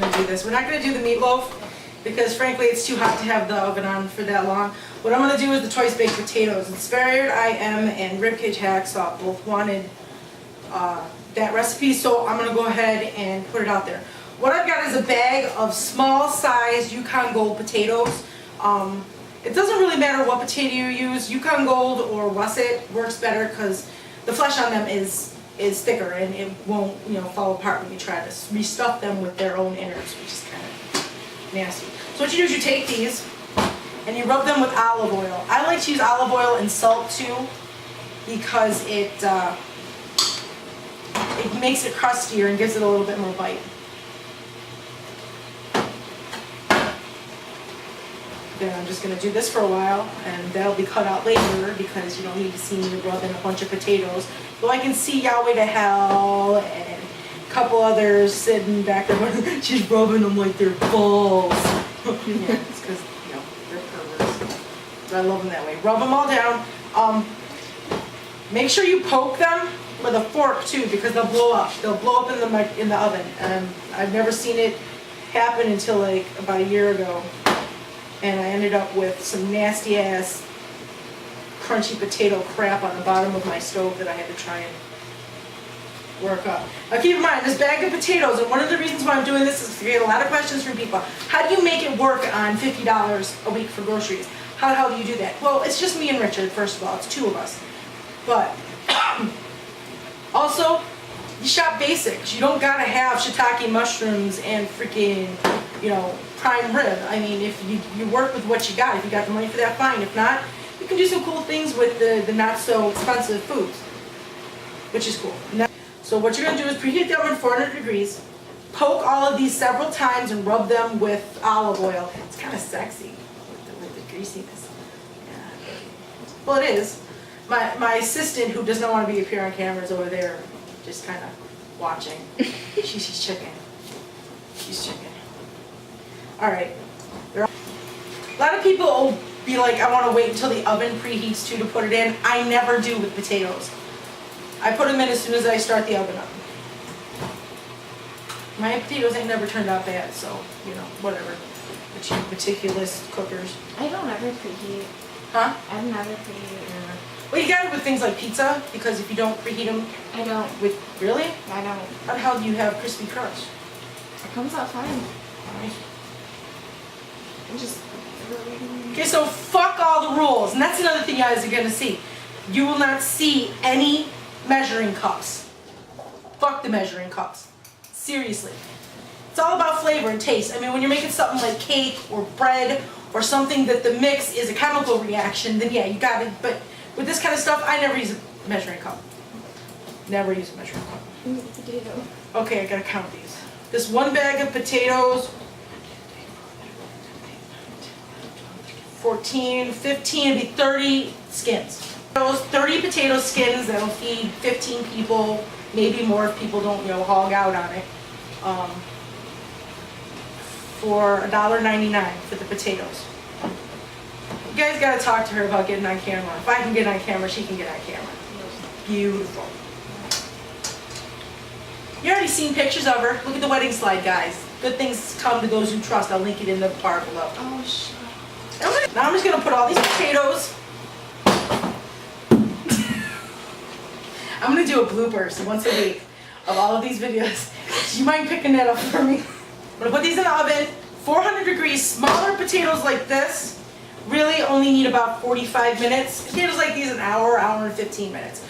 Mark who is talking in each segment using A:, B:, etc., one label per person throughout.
A: going to do this. We're not going to do the meatloaf because frankly it's too hot to have the oven on for that long. What I'm going to do is the twice baked potatoes. Inspired I Am and Ribcage Hacksaw both wanted that recipe, so I'm going to go ahead and put it out there. What I've got is a bag of small size Yukon Gold potatoes. It doesn't really matter what potato you use. Yukon Gold or russet works better because the flesh on them is thicker and it won't, you know, fall apart when you try to restuff them with their own innards, which is kind of nasty. So what you do is you take these and you rub them with olive oil. I like to use olive oil and salt too because it makes it crustier and gives it a little bit more bite. Then I'm just going to do this for a while, and that'll be cut out later because you don't need to see me rubbing a bunch of potatoes. Though I can see Yahweh to Hell and a couple others sitting back there. She's rubbing them like they're balls. Yeah, it's because, you know, they're perverts. So I love them that way. Rub them all down. Make sure you poke them with a fork too because they'll blow up. They'll blow up in the oven. I've never seen it happen until like about a year ago. And I ended up with some nasty ass crunchy potato crap on the bottom of my stove that I had to try and work up. Now keep in mind, this bag of potatoes, and one of the reasons why I'm doing this is to get a lot of questions from people. How do you make it work on $50 a week for groceries? How the hell do you do that? Well, it's just me and Richard, first of all. It's two of us. But also, you shop basics. You don't gotta have shiitake mushrooms and freaking, you know, prime rib. I mean, if you work with what you got. If you got the money for that, fine. If not, you can do some cool things with the not so expensive foods, which is cool. Now, so what you're going to do is preheat the oven 400 degrees, poke all of these several times and rub them with olive oil. It's kind of sexy with the greasiness. Yeah. Well, it is. My assistant, who does not want to appear on camera, is over there just kind of watching. She's chicken. She's chicken. Alright. A lot of people will be like, I want to wait until the oven preheats too to put it in. I never do with potatoes. I put them in as soon as I start the oven up. My potatoes ain't never turned out bad, so, you know, whatever. But you meticulous cookers.
B: I don't ever preheat.
A: Huh?
B: I've never preheated.
A: Well, you got it with things like pizza, because if you don't preheat them...
B: I don't.
A: Really?
B: I don't.
A: How the hell do you have crispy crust?
B: It comes out fine.
A: Right.
B: Just...
A: Okay, so fuck all the rules. And that's another thing you guys are going to see. You will not see any measuring cups. Fuck the measuring cups. Seriously. It's all about flavor and taste. I mean, when you're making something like cake or bread or something that the mix is a chemical reaction, then yeah, you got it. But with this kind of stuff, I never use a measuring cup. Never use a measuring cup.
B: Potato.
A: Okay, I gotta count these. This one bag of potatoes, 14, 15, it'd be 30 skins. Those 30 potato skins that'll feed 15 people, maybe more if people don't, you know, hog out on it. For $1.99 for the potatoes. You guys gotta talk to her about getting on camera. If I can get on camera, she can get on camera. Beautiful. You already seen pictures of her. Look at the wedding slide, guys. Good things come to those who trust. I'll link it in the bar below.
B: Oh, shit.
A: Now I'm just gonna put all these potatoes. I'm gonna do a bloopers once a week of all of these videos. Do you mind picking that up for me? I'm gonna put these in the oven, 400 degrees. Smaller potatoes like this really only need about 45 minutes. Potatoes like these an hour, hour and 15 minutes.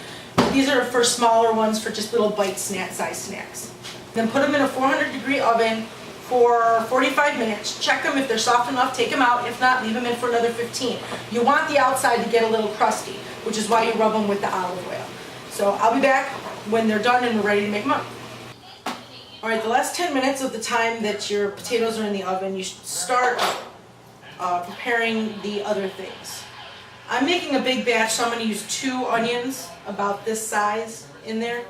A: These are for smaller ones for just little bite size snacks. Then put them in a 400 degree oven for 45 minutes. Check them if they're soft enough, take them out. If not, leave them in for another 15. You want the outside to get a little crusty, which is why you rub them with the olive oil. So I'll be back when they're done and we're ready to make them up. Alright, the last 10 minutes of the time that your potatoes are in the oven, you should start preparing the other things. I'm making a big batch, so I'm going to use 2 onions about this size in there.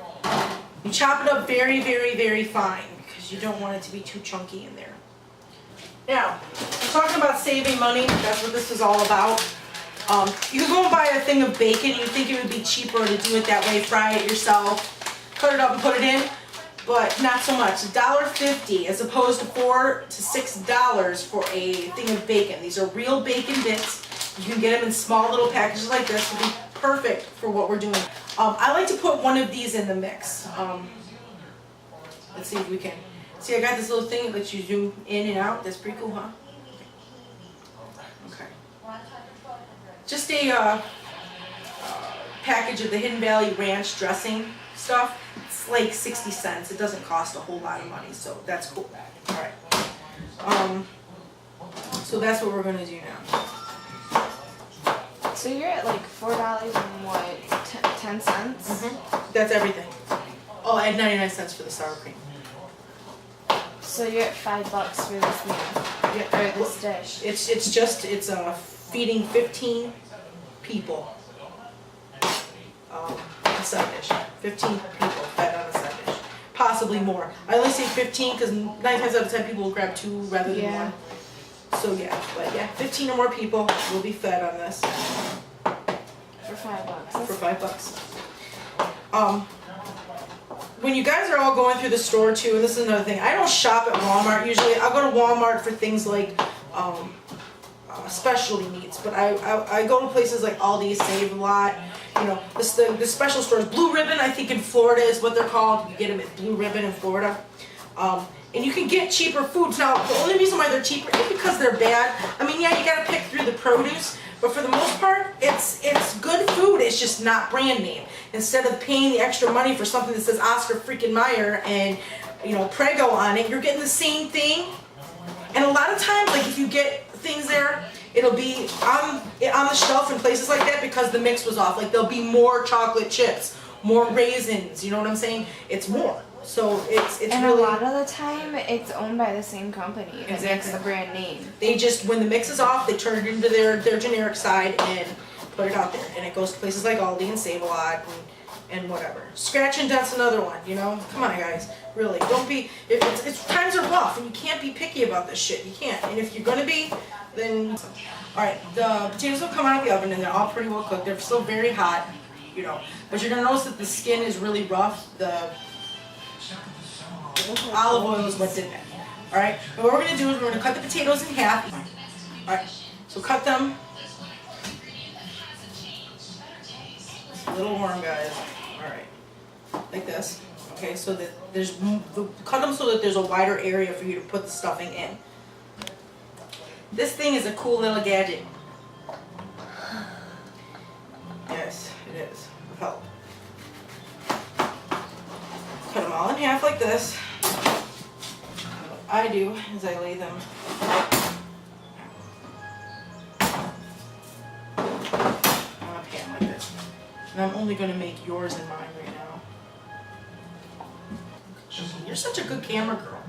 A: You chop it up very, very, very fine because you don't want it to be too chunky in there. Now, we're talking about saving money. That's what this is all about. You can go and buy a thing of bacon. You think it would be cheaper to do it that way, fry it yourself, cut it up and put it in. but not so much. $1.50 as opposed to $4 to $6 for a thing of bacon. These are real bacon bits. You can get them in small little packages like this. It'll be perfect for what we're doing. I like to put one of these in the mix. Let's see if we can. See, I got this little thing that lets you zoom in and out. That's pretty cool, huh? Okay. Just a package of the Hidden Valley Ranch dressing stuff. It's like 60 cents. It doesn't cost a whole lot of money, so that's cool. All right. So that's what we're gonna do now.
B: So you're at like $4 and what, 10 cents?
A: That's everything. Oh, I had 99 cents for the sour cream.
B: So you're at $5 for this meal,
A: Yeah.
B: or this dish.
A: It's feeding 15 people. A side dish. 15 people fed on a side dish. Possibly more. I only say 15 because 9 times out of 10 people will grab 2 rather than 1. So yeah, but yeah, 15 or more people will be fed on this.
B: For $5.
A: For $5. When you guys are all going through the store too, and this is another thing, I don't shop at Walmart usually. I'll go to Walmart for things like specialty meats, but I go to places like Aldi, Save a Lot. You know, the special stores. Blue Ribbon, I think in Florida is what they're called. You get them at Blue Ribbon in Florida. And you can get cheaper foods. Now, the only reason why they're cheaper is because they're bad. I mean, yeah, you gotta pick through the produce, but for the most part, it's good food. It's just not brand name. Instead of paying the extra money for something that says Oscar freaking Mayer and, you know, Prego on it, you're getting the same thing. And a lot of times, like if you get things there, it'll be on the shelf in places like that because the mix was off. Like there'll be more chocolate chips, more raisins. You know what I'm saying? It's more. So it's
B: and
A: really,
B: a lot of the time, it's owned by the same company that makes the brand name.
A: They just, when the mix is off, they turn it into their generic side and put it out there. And it goes to places like Aldi and Save a Lot and whatever. Scratch and Dent's another one, you know? Come on, guys. Really, don't be, it's times are rough and you can't be picky about this shit. You can't. And if you're gonna be, then, alright, the potatoes will come out of the oven and they're all pretty well cooked. They're still very hot, you know. But you're gonna notice that the skin is really rough. The olive oil is what's in it. Alright, and what we're gonna do is we're gonna cut the potatoes in half. Alright, so cut them. A little warm, guys. Alright, like this. Okay, so that cut them so that there's a wider area for you to put the stuffing in. This thing is a cool little gadget. Yes, it is. With help. Cut them all in half like this. What I do is I lay them on a pan like this. And I'm only going to make yours and mine right now. You're such a good camera girl.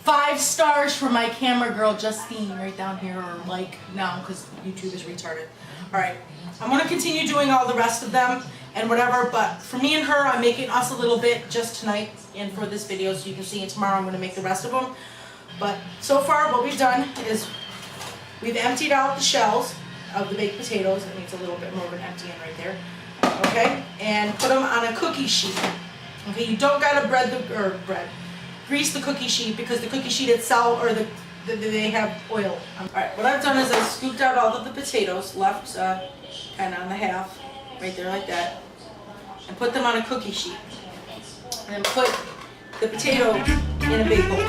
A: 5 stars for my camera girl, Justine, right down here, or like now, because YouTube is retarded. Alright, I'm going to continue doing all the rest of them and whatever, but for me and her, I'm making us a little bit just tonight and for this video, so you can see it tomorrow. I'm going to make the rest of them. But so far, what we've done is we've emptied out the shells of the baked potatoes. That needs a little bit more of an emptying right there. Okay, and put them on a cookie sheet. Okay, you don't gotta grease the cookie sheet because the cookie sheet itself, or they have oil. Alright, what I've done is I scooped out all of the potatoes, left kind of on the half, right there like that, and put them on a cookie sheet. And then put the potato in a big bowl.